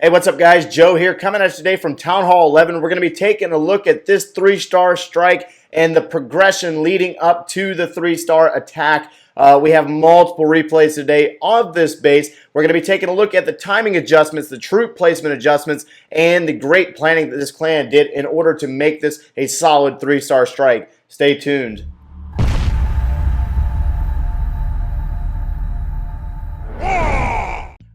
Hey, what's up guys? Joe here coming at you today from Town Hall 11. We're going to be taking a look at this 3-star strike and the progression leading up to the 3-star attack. We have multiple replays today of this base. We're going to be taking a look at the timing adjustments, the troop placement adjustments, and the great planning that this clan did in order to make this a solid 3-star strike. Stay tuned.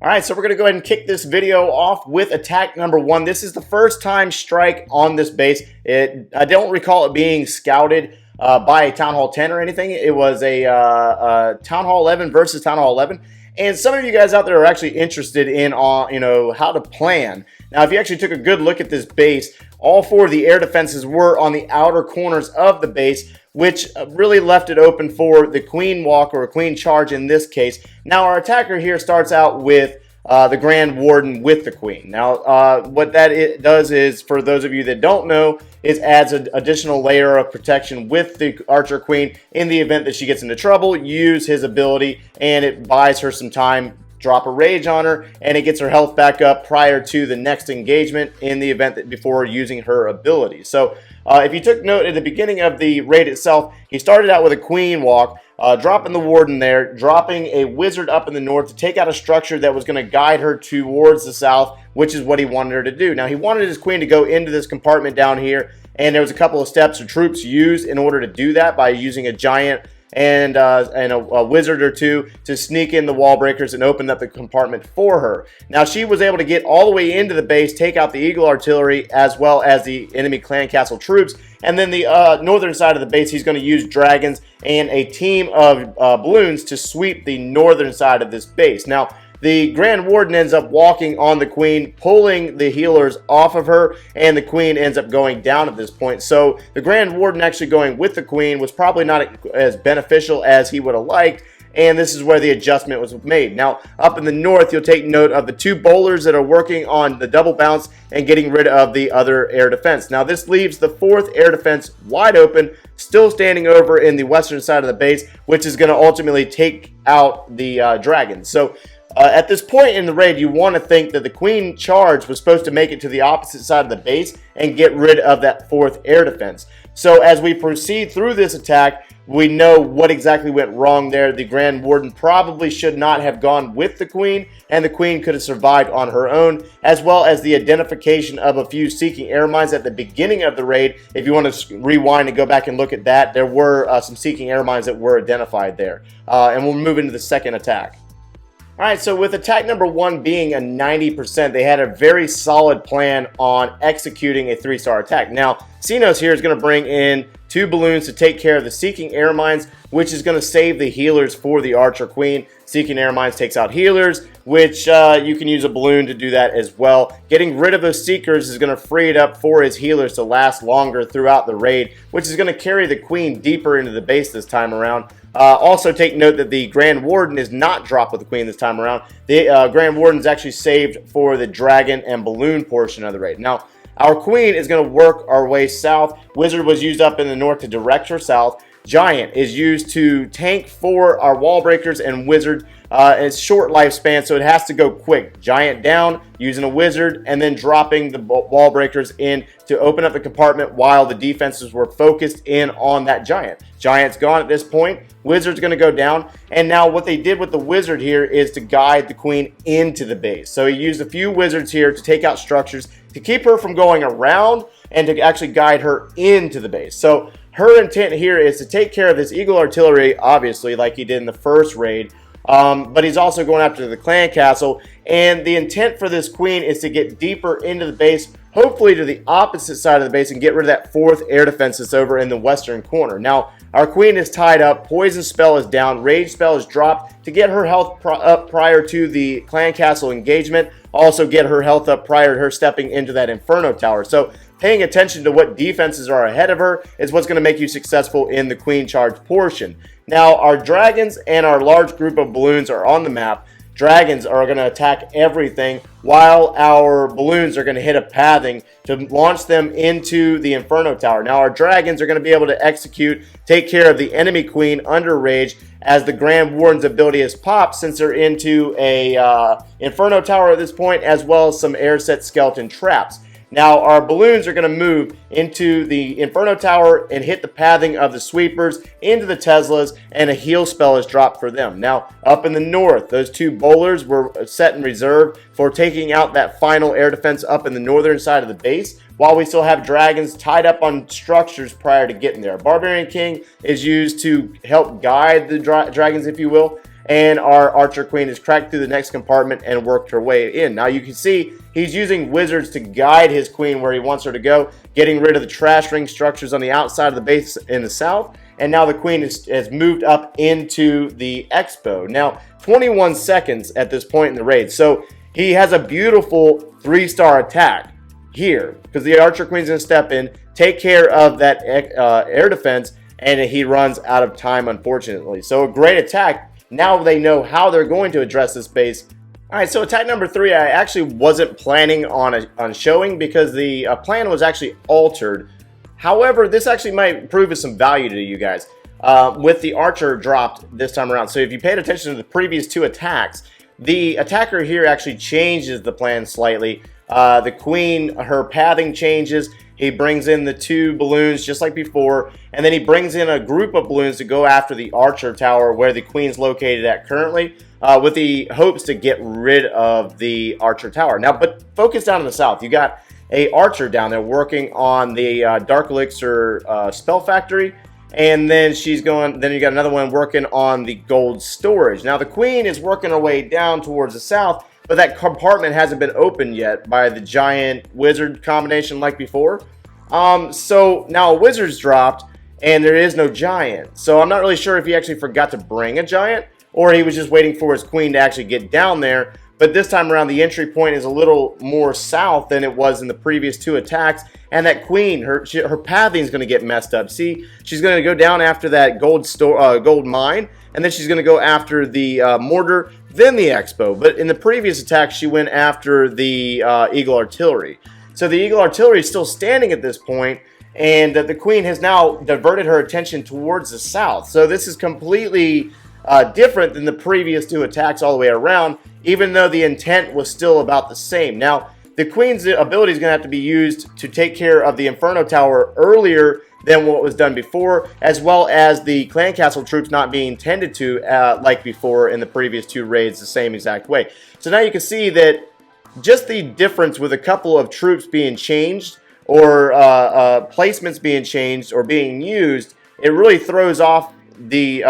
Alright, so we're going to go ahead and kick this video off with attack number 1. This is the first time strike on this base. I don't recall it being scouted by a Town Hall 10 or anything. It was a Town Hall 11 versus Town Hall 11. And some of you guys out there are actually interested in how to plan. Now, if you actually took a good look at this base, all 4 of the air defenses were on the outer corners of the base, which really left it open for the queen walk or a queen charge in this case. Now, our attacker here starts out with the Grand Warden with the queen. Now, what that does is, for those of you that don't know, is adds an additional layer of protection with the Archer Queen in the event that she gets into trouble. Use his ability, and it buys her some time. Drop a rage on her, and it gets her health back up prior to the next engagement in the event that before using her ability. So if you took note at the beginning of the raid itself, he started out with a queen walk, dropping the warden there, dropping a wizard up in the north to take out a structure that was going to guide her towards the south, which is what he wanted her to do. Now, he wanted his queen to go into this compartment down here, and there was a couple of steps or troops used in order to do that by using a giant and a wizard or two to sneak in the wall breakers and open up the compartment for her. Now, she was able to get all the way into the base, take out the Eagle artillery as well as the enemy clan castle troops, and then the northern side of the base, he's going to use dragons and a team of balloons to sweep the northern side of this base. Now, the Grand Warden ends up walking on the queen, pulling the healers off of her, and the queen ends up going down at this point. So the Grand Warden actually going with the queen was probably not as beneficial as he would have liked, and this is where the adjustment was made. Now, up in the north, you'll take note of the 2 bowlers that are working on the double bounce and getting rid of the other air defense. Now, this leaves the 4th air defense wide open, still standing over in the western side of the base, which is going to ultimately take out the dragons. So at this point in the raid, you want to think that the queen charge was supposed to make it to the opposite side of the base and get rid of that 4th air defense. So as we proceed through this attack, we know what exactly went wrong there. The Grand Warden probably should not have gone with the queen, and the queen could have survived on her own, as well as the identification of a few seeking air mines at the beginning of the raid. If you want to rewind and go back and look at that, there were some seeking air mines that were identified there. And we'll move into the second attack. Alright, so with attack number 1 being a 90%, they had a very solid plan on executing a 3-star attack. Now, Xenos here is going to bring in 2 balloons to take care of the Seeking Air Mines, which is going to save the healers for the Archer Queen. Seeking Air Mines takes out healers, which you can use a balloon to do that as well. Getting rid of those Seekers is going to free it up for his healers to last longer throughout the raid, which is going to carry the Queen deeper into the base this time around. Also take note that the Grand Warden is not dropped with the Queen this time around. The Grand Warden is actually saved for the Dragon and Balloon portion of the raid. Now, our Queen is going to work our way south. Wizard was used up in the north to direct her south. Giant is used to tank for our wall breakers, and Wizard it's short lifespan, so it has to go quick. Giant down, using a wizard, and then dropping the wall breakers in to open up the compartment while the defenses were focused in on that giant. Giant's gone at this point. Wizard's going to go down, and now what they did with the wizard here is to guide the queen into the base. So he used a few wizards here to take out structures to keep her from going around and to actually guide her into the base. So her intent here is to take care of this Eagle artillery, obviously, like he did in the first raid. But he's also going after the clan castle, and the intent for this queen is to get deeper into the base, hopefully to the opposite side of the base, and get rid of that 4th air defense that's over in the western corner. Now, our queen is tied up, poison spell is down, rage spell is dropped to get her health up prior to the clan castle engagement, also get her health up prior to her stepping into that inferno tower. So paying attention to what defenses are ahead of her is what's going to make you successful in the queen charge portion. Now, our dragons and our large group of balloons are on the map. dragons are going to attack everything, while our balloons are going to hit a pathing to launch them into the Inferno Tower. Now our dragons are going to be able to execute, take care of the enemy queen under rage, as the Grand Warden's ability has popped since they're into a Inferno Tower at this point, as well as some air set skeleton traps. Now our balloons are going to move into the Inferno Tower and hit the pathing of the sweepers into the Teslas, and a heal spell is dropped for them. Now up in the north, those two bowlers were set in reserve for taking out that final air defense up in the northern side of the base, while we still have dragons tied up on structures prior to getting there. Barbarian King is used to help guide the dragons, if you will, and our Archer Queen has cracked through the next compartment and worked her way in. Now you can see he's using wizards to guide his queen where he wants her to go, getting rid of the trash ring structures on the outside of the base in the south, and now the queen has moved up into the expo. Now 21 seconds at this point in the raid, so he has a beautiful 3-star attack here, because the Archer Queen's going to step in, take care of that air defense, and he runs out of time, unfortunately. So a great attack. Now they know how they're going to address this base. All right, so attack number 3, I actually wasn't planning on showing, because the plan was actually altered. However, this actually might prove of some value to you guys with the Archer dropped this time around. So if you paid attention to the previous 2 attacks, the attacker here actually changes the plan slightly. The queen, her pathing changes. He brings in the 2 balloons just like before, and then he brings in a group of balloons to go after the Archer Tower where the queen's located at currently, with the hopes to get rid of the Archer Tower. Now, but focus down in the south. You got a Archer down there working on the Dark Elixir spell factory, and then you got another one working on the gold storage. Now the queen is working her way down towards the south, but that compartment hasn't been opened yet by the giant wizard combination like before. So now a wizard's dropped and there is no giant. So I'm not really sure if he actually forgot to bring a giant, or he was just waiting for his queen to actually get down there. But this time around, the entry point is a little more south than it was in the previous 2 attacks. And that queen, her pathing is going to get messed up. See, she's going to go down after that gold mine, and then she's going to go after the mortar, then the expo. But in the previous attack, she went after the Eagle Artillery. So the Eagle Artillery is still standing at this point, and the queen has now diverted her attention towards the south. So this is completely different than the previous 2 attacks all the way around, even though the intent was still about the same. Now, the queen's ability is going to have to be used to take care of the Inferno Tower earlier than what was done before, as well as the clan castle troops not being tended to like before in the previous 2 raids the same exact way. So now you can see that just the difference with a couple of troops being changed, or placements being changed or being used, it really throws off the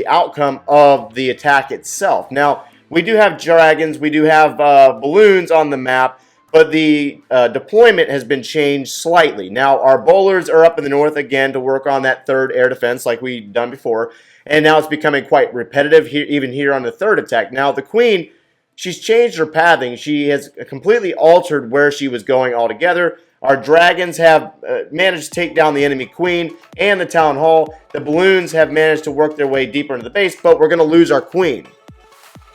outcome of the attack itself. Now, we do have dragons, we do have balloons on the map, but the deployment has been changed slightly. Now, our bowlers are up in the north again to work on that 3rd air defense like we've done before, and now it's becoming quite repetitive here, even here on the 3rd attack. Now, the queen, she's changed her pathing. She has completely altered where she was going altogether. Our dragons have managed to take down the enemy queen and the town hall. The balloons have managed to work their way deeper into the base, but we're going to lose our queen.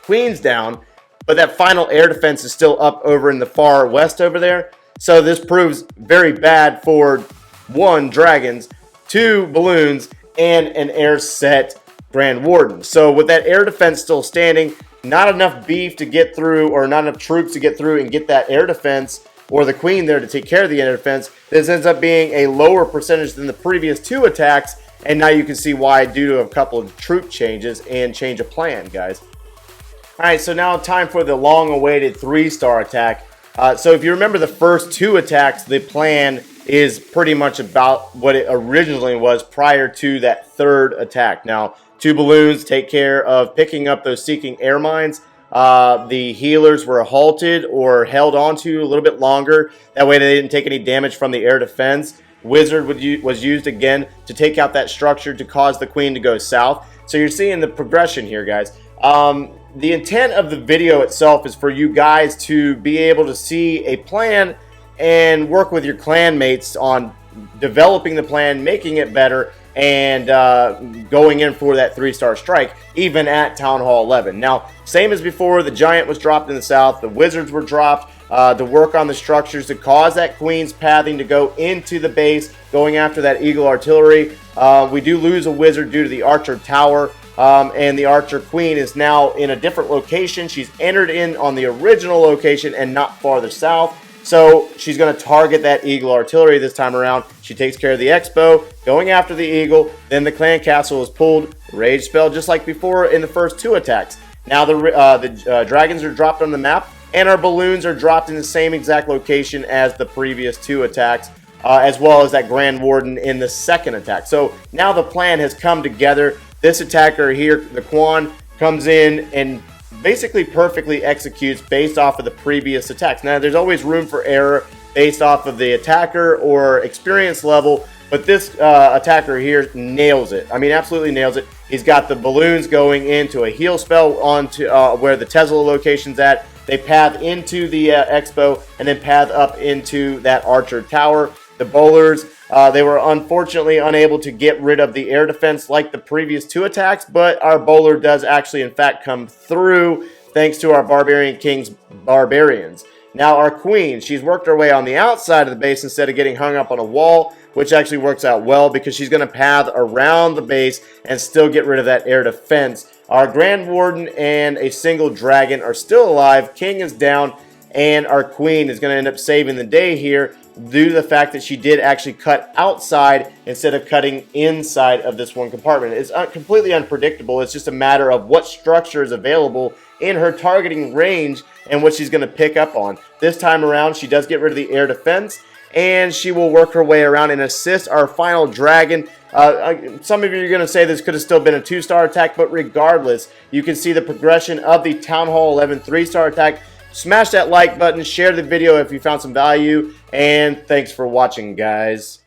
Queen's down, but that final air defense is still up over in the far west over there. So this proves very bad for 1, dragons, 2, balloons, and an air set Grand Warden. So with that air defense still standing, not enough beef to get through, or not enough troops to get through and get that air defense, or the queen there to take care of the air defense, this ends up being a lower percentage than the previous 2 attacks. And now you can see why, due to a couple of troop changes and change of plan, guys. Alright, so now time for the long-awaited 3-star attack. So if you remember the first 2 attacks, the plan is pretty much about what it originally was prior to that 3rd attack. Now, 2 balloons take care of picking up those seeking air mines. The healers were halted or held onto a little bit longer. That way they didn't take any damage from the air defense. Wizard was used again to take out that structure to cause the queen to go south. So you're seeing the progression here, guys. The intent of the video itself is for you guys to be able to see a plan and work with your clan mates on developing the plan, making it better, and going in for that 3-star strike, even at Town Hall 11. Now, same as before, the Giant was dropped in the south, the Wizards were dropped to work on the structures to cause that Queen's pathing to go into the base, going after that Eagle artillery. We do lose a Wizard due to the Archer Tower, and the Archer Queen is now in a different location. She's entered in on the original location and not farther south. So she's going to target that Eagle artillery this time around. She takes care of the Expo, going after the Eagle. Then the Clan Castle is pulled. Rage spell just like before in the first 2 attacks. Now the dragons are dropped on the map, and our balloons are dropped in the same exact location as the previous 2 attacks, as well as that Grand Warden in the second attack. So now the plan has come together. This attacker here, the Quan, comes in and basically perfectly executes based off of the previous attacks. Now, there's always room for error based off of the attacker or experience level, but this attacker here nails it. I mean, absolutely nails it. He's got the balloons going into a heal spell onto where the Tesla location's at. They path into the Expo and then path up into that Archer Tower. The bowlers, they were unfortunately unable to get rid of the air defense like the previous 2 attacks, but our bowler does actually in fact come through thanks to our Barbarian King's Barbarians. Now our Queen, she's worked her way on the outside of the base instead of getting hung up on a wall, which actually works out well because she's going to path around the base and still get rid of that air defense. Our Grand Warden and a single dragon are still alive. King is down, and our Queen is going to end up saving the day here due to the fact that she did actually cut outside instead of cutting inside of this one compartment. It's completely unpredictable. It's just a matter of what structure is available in her targeting range and what she's going to pick up on. This time around, she does get rid of the air defense, and she will work her way around and assist our final dragon. Some of you are going to say this could have still been a 2-star attack, but regardless, you can see the progression of the Town Hall 11 3-star attack. Smash that like button, share the video if you found some value, and thanks for watching, guys.